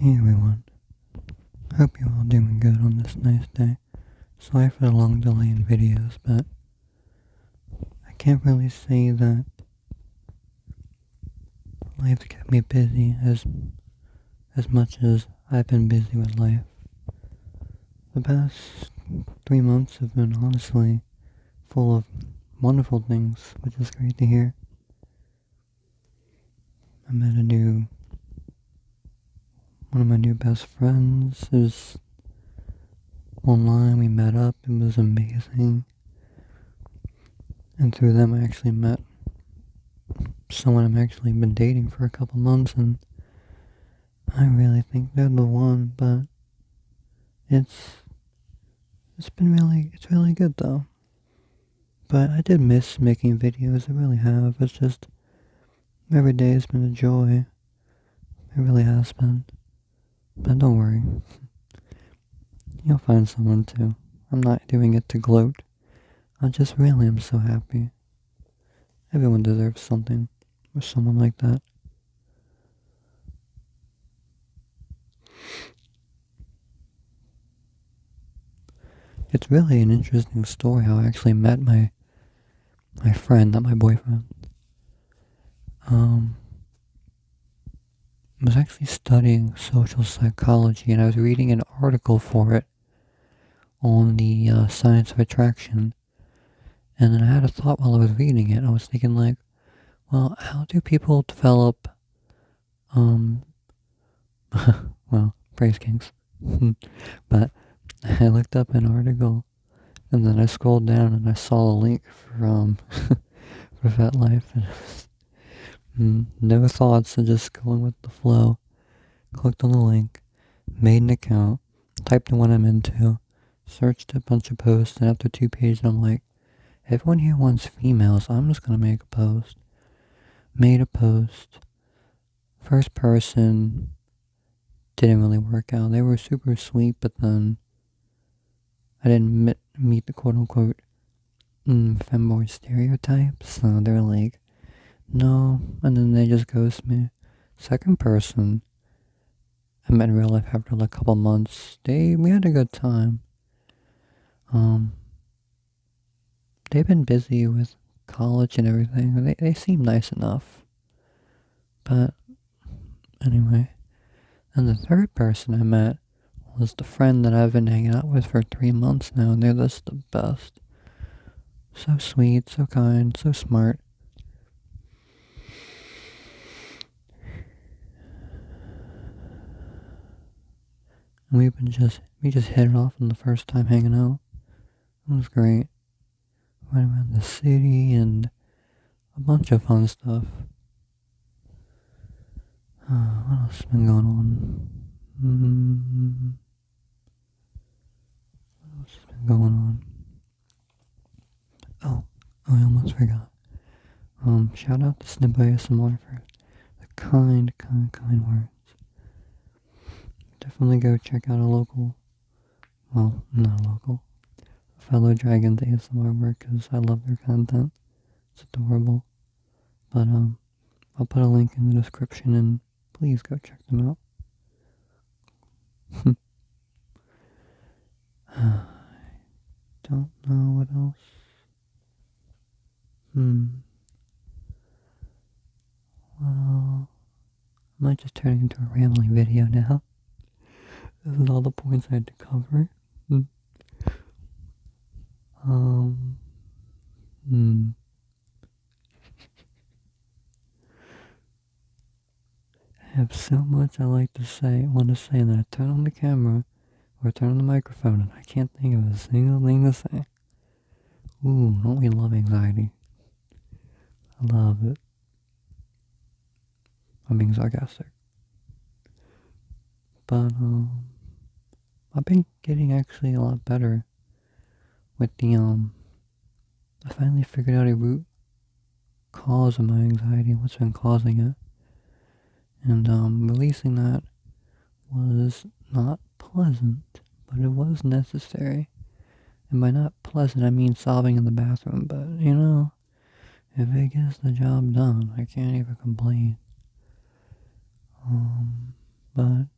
Hey everyone, hope you're all doing good on this nice day. Sorry for the long delay in videos, but I can't really say that life's kept me busy as much as I've been busy with life. The past 3 months have been honestly full of wonderful things, which is great to hear. I met one of my new best friends is online. We met up, it was amazing. And through them I actually met someone I'm actually been dating for a couple months, and I really think they're the one, but it's it's really good though. But I did miss making videos, I really have. It's just every day has been a joy. It really has been. But don't worry. You'll find someone too. I'm not doing it to gloat. I just really am so happy. Everyone deserves something with someone like that. It's really an interesting story how I actually met my friend, not my boyfriend. I was actually studying social psychology, and I was reading an article for it on the science of attraction. And then I had a thought while I was reading it. I was thinking like, well, how do people develop, um, well, praise kings. But I looked up an article, and then I scrolled down and I saw a link from for FetLife, and it was, no thoughts, and just going with the flow. Clicked on the link, made an account, typed in what I'm into, searched a bunch of posts, and after 2 pages I'm like, everyone here wants females, I'm just gonna make a post. Made a post. First person didn't really work out. They were super sweet, but then I didn't meet the quote-unquote femboy stereotypes, so they're like, no, and then they just ghost me. Second person I met in real life after like a couple months. We had a good time. They've been busy with college and everything. They seem nice enough. But anyway. And the third person I met was the friend that I've been hanging out with for 3 months now, and they're just the best. So sweet, so kind, so smart. And we just hit it off on the first time hanging out. It was great. Went around the city and a bunch of fun stuff. What else has been going on? What else has been going on? Oh, I almost forgot. Shout out to Snip ASMR for the kind words. Definitely go check out not a local, fellow Dragons ASMR work, because I love their content. It's adorable. But I'll put a link in the description, and please go check them out. I don't know what else. Well, I might just turn it into a rambling video now. This is all the points I had to cover. I have so much I want to say, and then I turn on the camera or turn on the microphone, and I can't think of a single thing to say. Ooh, don't we love anxiety? I love it. I'm being sarcastic. But, I've been getting actually a lot better with I finally figured out a root cause of my anxiety and what's been causing it. And, releasing that was not pleasant, but it was necessary. And by not pleasant, I mean sobbing in the bathroom, but, if it gets the job done, I can't even complain. But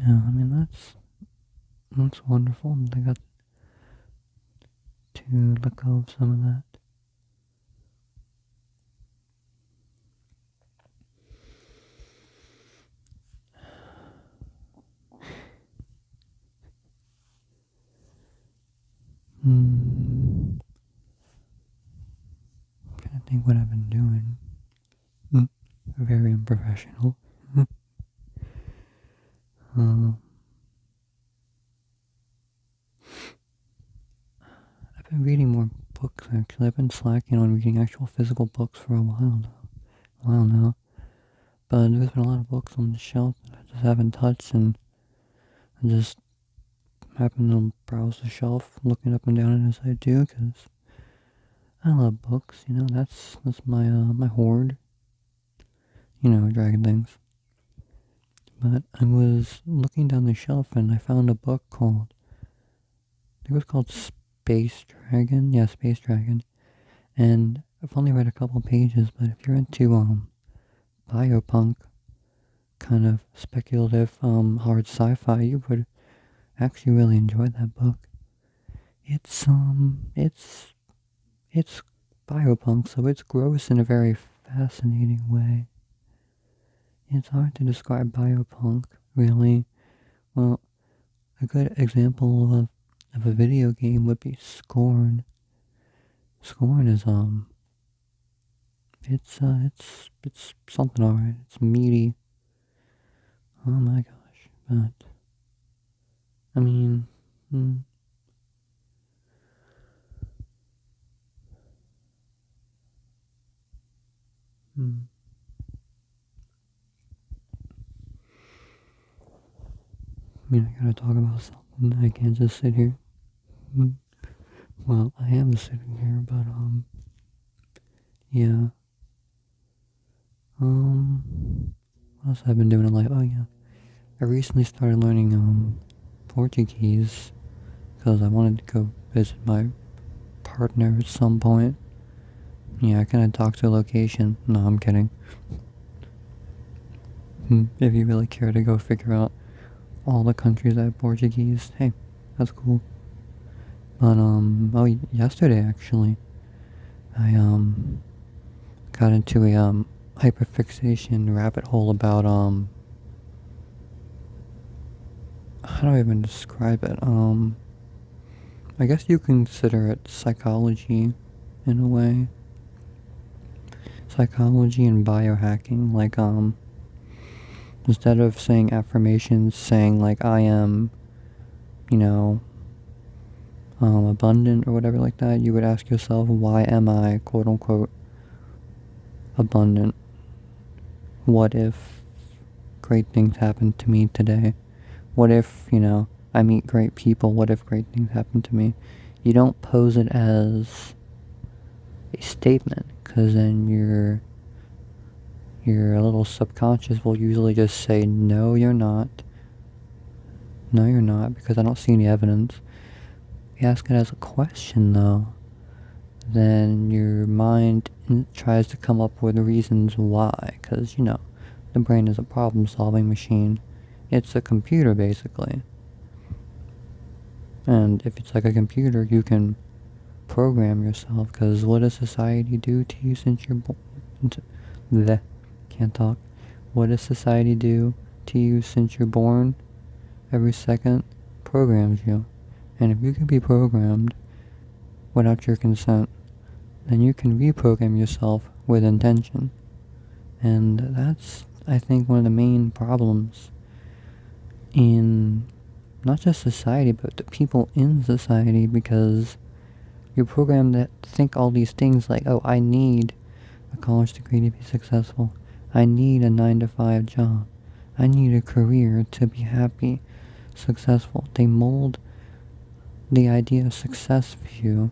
Yeah, I mean, that's wonderful. They got to let go of some of that. Hmm. I think what I've been doing. Very unprofessional. um, I've been reading more books actually. I've been slacking on reading actual physical books for a while now. But there's been a lot of books on the shelf that I just haven't touched, and I just happen to browse the shelf, looking up and down as I do, because I love books. That's my hoard. Dragon things. But I was looking down the shelf and I found a book called, I think it was called Space Dragon. Yeah, Space Dragon. And I've only read a couple pages, but if you're into biopunk, kind of speculative, hard sci-fi, you would actually really enjoy that book. It's biopunk, so it's gross in a very fascinating way. It's hard to describe biopunk, really. Well, a good example of a video game would be Scorn. Scorn is it's something alright. It's meaty. Oh my gosh, but I mean, hmm, hmm. I mean, I gotta talk about something. I can't just sit here. Hmm. Well, I am sitting here, but yeah. What else have I been doing in life? Oh yeah, I recently started learning Portuguese because I wanted to go visit my partner at some point. Yeah, I kind of talked to a location. No, I'm kidding. If you really care to go figure out all the countries that have Portuguese, hey, that's cool. But oh, yesterday actually, I got into a hyperfixation rabbit hole about how do I even describe it? I guess you consider it psychology in a way. Psychology and biohacking, like instead of saying affirmations, saying like I am, you know, abundant or whatever like that, you would ask yourself, why am I quote unquote abundant? What if great things happen to me today? What if, I meet great people? What if great things happen to me? You don't pose it as a statement, because then your little subconscious will usually just say, no, you're not. No, you're not, because I don't see any evidence. If you ask it as a question, though, then your mind tries to come up with reasons why, because, the brain is a problem-solving machine. It's a computer, basically. And if it's like a computer, you can program yourself, because what does society do to you since you're born? Can't talk. What does society do to you since you're born? Every second programs you. And if you can be programmed without your consent, then you can reprogram yourself with intention. And that's, I think, one of the main problems in not just society, but the people in society, because you're programmed to think all these things like, oh, I need a college degree to be successful. I need a 9-to-5 job. I need a career to be happy, successful. They mold the idea of success for you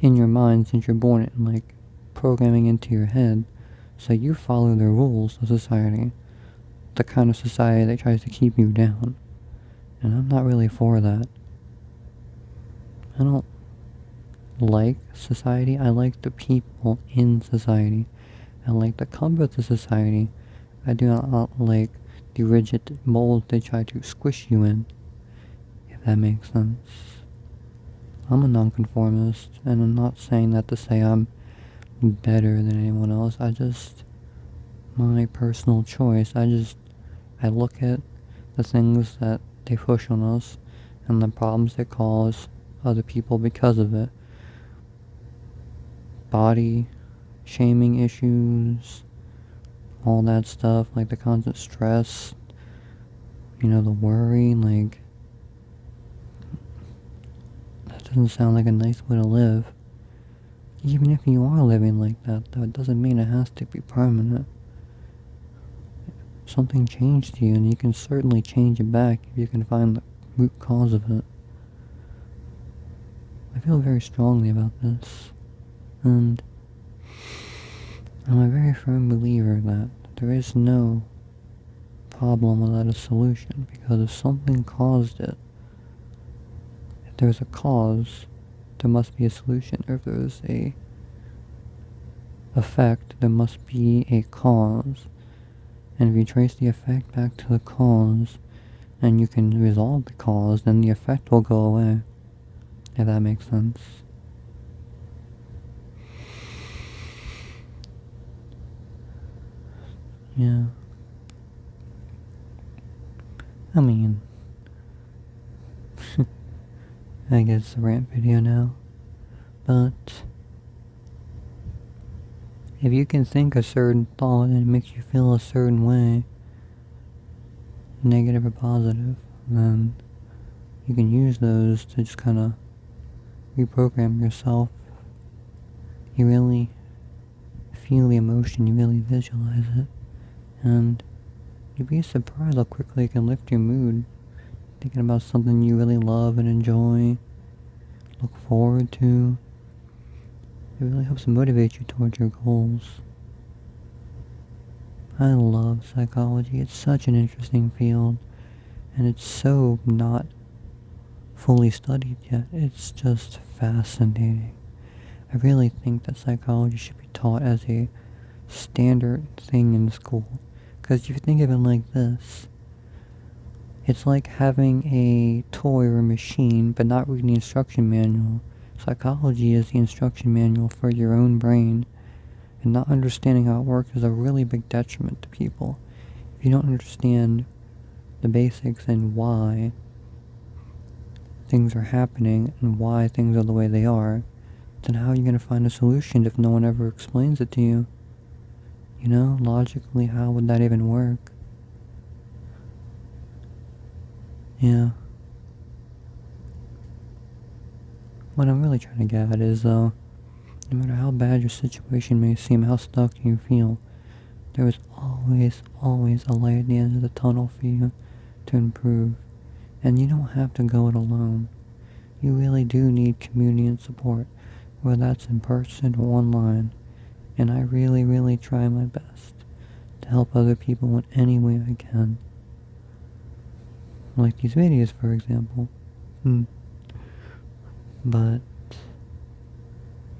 in your mind since you're born, and like programming into your head, so you follow the rules of society, the kind of society that tries to keep you down. And I'm not really for that. I don't like society. I like the people in society. I like the comforts of society. I do not like the rigid mold they try to squish you in, if that makes sense. I'm a nonconformist, and I'm not saying that to say I'm better than anyone else. My personal choice. I look at the things that they push on us and the problems they cause other people because of it. Body shaming issues, all that stuff, like the constant stress, the worry, like, that doesn't sound like a nice way to live. Even if you are living like that, though, it doesn't mean it has to be permanent. Something changed you, and you can certainly change it back if you can find the root cause of it. I feel very strongly about this, and I'm a very firm believer that there is no problem without a solution, because if something caused it, if there's a cause, there must be a solution. Or if there's a effect, there must be a cause. And if you trace the effect back to the cause, and you can resolve the cause, then the effect will go away. If that makes sense. Yeah. I mean, I guess it's a rant video now. But if you can think a certain thought and it makes you feel a certain way, negative or positive, then you can use those to just kind of reprogram yourself. You really feel the emotion, you really visualize it, and you'd be surprised how quickly it can lift your mood. Thinking about something you really love and enjoy, look forward to, it really helps motivate you towards your goals. I love psychology. It's such an interesting field, and it's so not fully studied yet. It's just fascinating. I really think that psychology should be taught as a standard thing in school. Because if you think of it like this, it's like having a toy or a machine, but not reading the instruction manual. Psychology is the instruction manual for your own brain, and not understanding how it works is a really big detriment to people. If you don't understand the basics and why things are happening and why things are the way they are, then how are you going to find a solution if no one ever explains it to you? Logically, how would that even work? Yeah. What I'm really trying to get at is, no matter how bad your situation may seem, how stuck you feel, there is always, always a light at the end of the tunnel for you to improve. And you don't have to go it alone. You really do need community and support, whether that's in person or online. And I really, really try my best to help other people in any way I can. Like these videos, for example. But,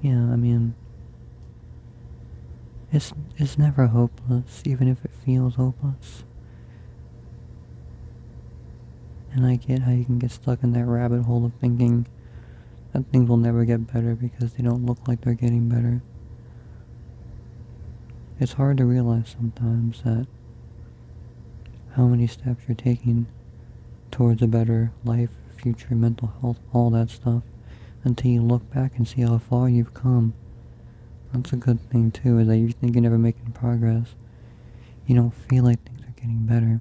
yeah, I mean, it's never hopeless, even if it feels hopeless. And I get how you can get stuck in that rabbit hole of thinking that things will never get better because they don't look like they're getting better. It's hard to realize sometimes that how many steps you're taking towards a better life, future, mental health, all that stuff, until you look back and see how far you've come. That's a good thing too, is that you think you're never making progress. You don't feel like things are getting better.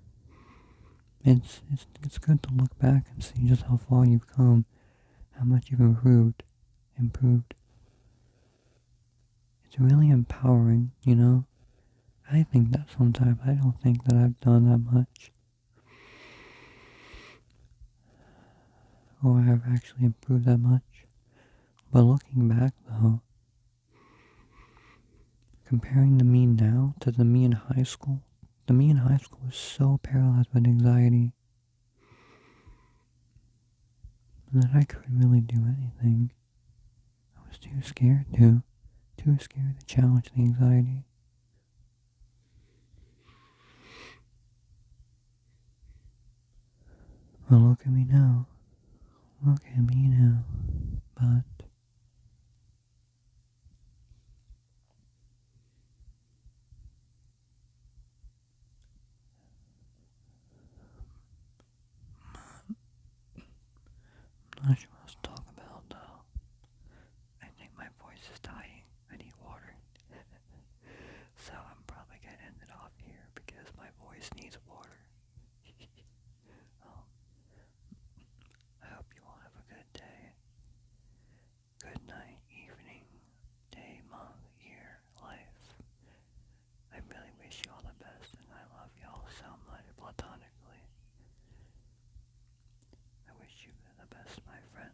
It's good to look back and see just how far you've come, how much you've improved. It's really empowering, I think that sometimes. I don't think that I've done that much, or I've actually improved that much. But looking back though, comparing the me now to the me in high school, the me in high school was so paralyzed with anxiety that I couldn't really do anything. I was too scared to challenge the anxiety. Well, look at me now. Look at me now. But I'm not sure what else to talk about, though. I think my voice is dying. I need water. So I'm probably gonna end it off here because my voice needs water. um, I hope you all have a good day, good night, evening, day, month, year, life. I really wish you all the best, and I love you all so much platonically. I wish you the best, my friends.